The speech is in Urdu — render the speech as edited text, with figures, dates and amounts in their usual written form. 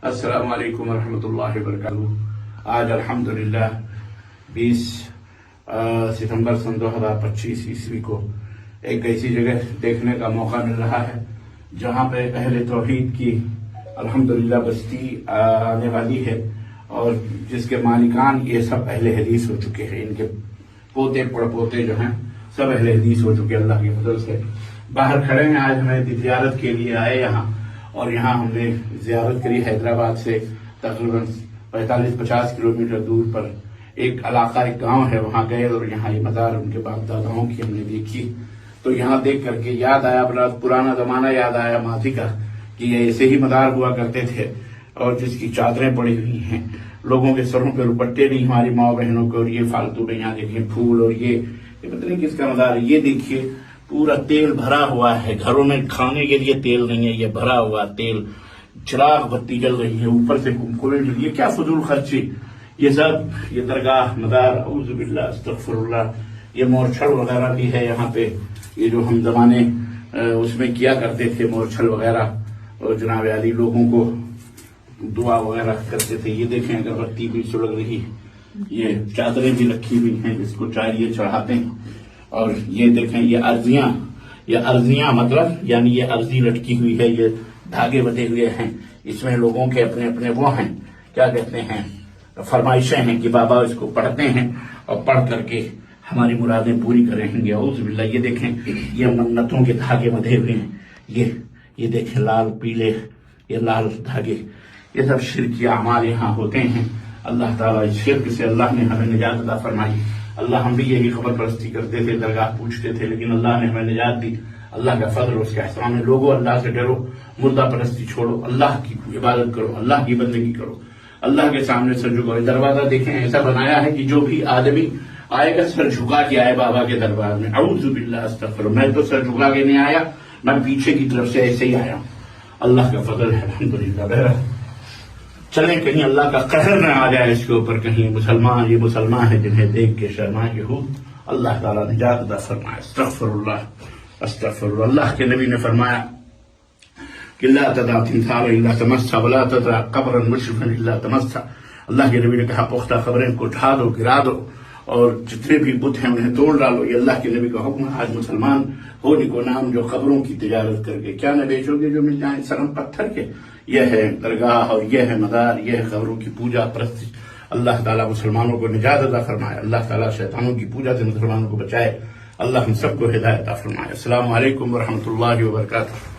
السلام علیکم ورحمۃ اللہ وبرکاتہ۔ آج الحمدللہ 20 ستمبر سن 2025 عیسوی کو ایک ایسی جگہ دیکھنے کا موقع مل رہا ہے جہاں پہ اہل توحید کی الحمدللہ بستی آنے والی ہے، اور جس کے مالکان یہ سب اہل حدیث ہو چکے ہیں۔ ان کے پوتے پڑپوتے جو ہیں سب اہل حدیث ہو چکے، اللہ کے فضل سے باہر کھڑے ہیں۔ آج ہمیں زیارت کے لیے آئے یہاں، اور یہاں ہم نے زیارت کری۔ حیدرآباد سے تقریباً 45-50 کلومیٹر دور پر ایک علاقہ، ایک گاؤں ہے، وہاں گئے اور یہاں یہ مزار ان کے باپ داداؤں کی ہم نے دیکھی۔ تو یہاں دیکھ کر کے یاد آیا، بڑا پرانا زمانہ یاد آیا ماضی کا، کہ یہ ایسے ہی مزار ہوا کرتے تھے، اور جس کی چادریں پڑی ہوئی ہیں، لوگوں کے سروں پہ دوپٹے نہیں، ہماری ماں بہنوں کو، اور یہ فالتو میں یہاں دیکھیں پھول، اور یہ پتہ نہیں کس کا مزار ہے۔ یہ دیکھیے پورا تیل بھرا ہوا ہے، گھروں میں کھانے کے لیے تیل نہیں ہے، یہ بھرا ہوا تیل، چراغ بتی جل رہی ہے، اوپر سے یہ کیا فضول خرچی، یہ سب، یہ درگاہ مزار، اعوذ باللہ استغفر اللہ۔ یہ مورچھل وغیرہ بھی ہے یہاں پہ، یہ جو ہم زمانے اس میں کیا کرتے تھے مورچھل وغیرہ، اور جناب علی لوگوں کو دعا وغیرہ کرتے تھے۔ یہ دیکھیں اگربتی بھی سلگ رہی، یہ چادریں بھی رکھی ہوئی ہیں جس کو چاہیے چڑھاتے ہیں، اور یہ دیکھیں یہ ارضیاں مطلب یعنی یہ ارضی لٹکی ہوئی ہے، یہ دھاگے بندھے ہوئے ہیں، اس میں لوگوں کے اپنے اپنے وہ ہیں، کیا کہتے ہیں، فرمائشیں ہیں کہ بابا اس کو پڑھتے ہیں اور پڑھ کر کے ہماری مرادیں پوری کریں گے، اعوذ باللہ۔ یہ دیکھیں یہ منتوں کے دھاگے بندھے ہوئے ہیں، یہ دیکھیں لال پیلے یہ لال دھاگے، یہ سب شرکی اعمال یہاں ہوتے ہیں۔ اللہ تعالیٰ اس شرک سے اللہ نے ہمیں نجات عطا فرمائی۔ اللہ ہم بھی یہی خبر پرستی کرتے تھے، درگاہ پوچھتے تھے، لیکن اللہ نے ہمیں نجات دی۔ اللہ کا فضل، اس کے احسان ہے۔ لوگوں اللہ سے ڈرو، مردہ پرستی چھوڑو، اللہ کی عبادت کرو، اللہ کی بندگی کرو، اللہ کے سامنے سر جھکاؤ۔ دروازہ دیکھیں ایسا بنایا ہے کہ جو بھی آدمی آئے گا سر جھکا کے آئے بابا کے دربار میں، اعوذ باللہ استغفر۔ میں تو سر جھکا کے نہیں آیا، میں پیچھے کی طرف سے ایسے ہی آیا ہوں۔ اللہ کا فضل ہے الحمدللہ۔ چلیں کہیں اللہ کا قہر نہ آ جائے اس کے اوپر، کہیں یہ مسلمان ہیں جنہیں دیکھ کے شرما کے ہو، اللہ تعالیٰ نجات عطا فرمائے۔ استغفر اللہ استغفر اللہ۔ اللہ کے نبی نے فرمایا کہ لا تدع تمثالا الا تمسا ولا تدع قبرا مشرفا الا تمسا۔ اللہ کے نبی نے کہا پختہ قبریں کو اٹھا دو، گرا دو، اور جتنے بھی بت ہیں انہیں توڑ ڈالو۔ یہ اللہ کے نبی کا حکم ہے۔ آج مسلمان ہو نکو نام جو قبروں کی تجارت کر کے کیا نہ بیچو گے جو مل جائیں سرم پتھر کے۔ یہ ہے درگاہ اور یہ ہے مزار، یہ ہے قبروں کی پوجا پرستی۔ اللہ تعالیٰ مسلمانوں کو نجات عطا فرمائے، اللہ تعالیٰ شیطانوں کی پوجا سے مسلمانوں کو بچائے، اللہ ہم سب کو ہدایت عطا فرمائے۔ السلام علیکم ورحمۃ اللہ وبرکاتہ۔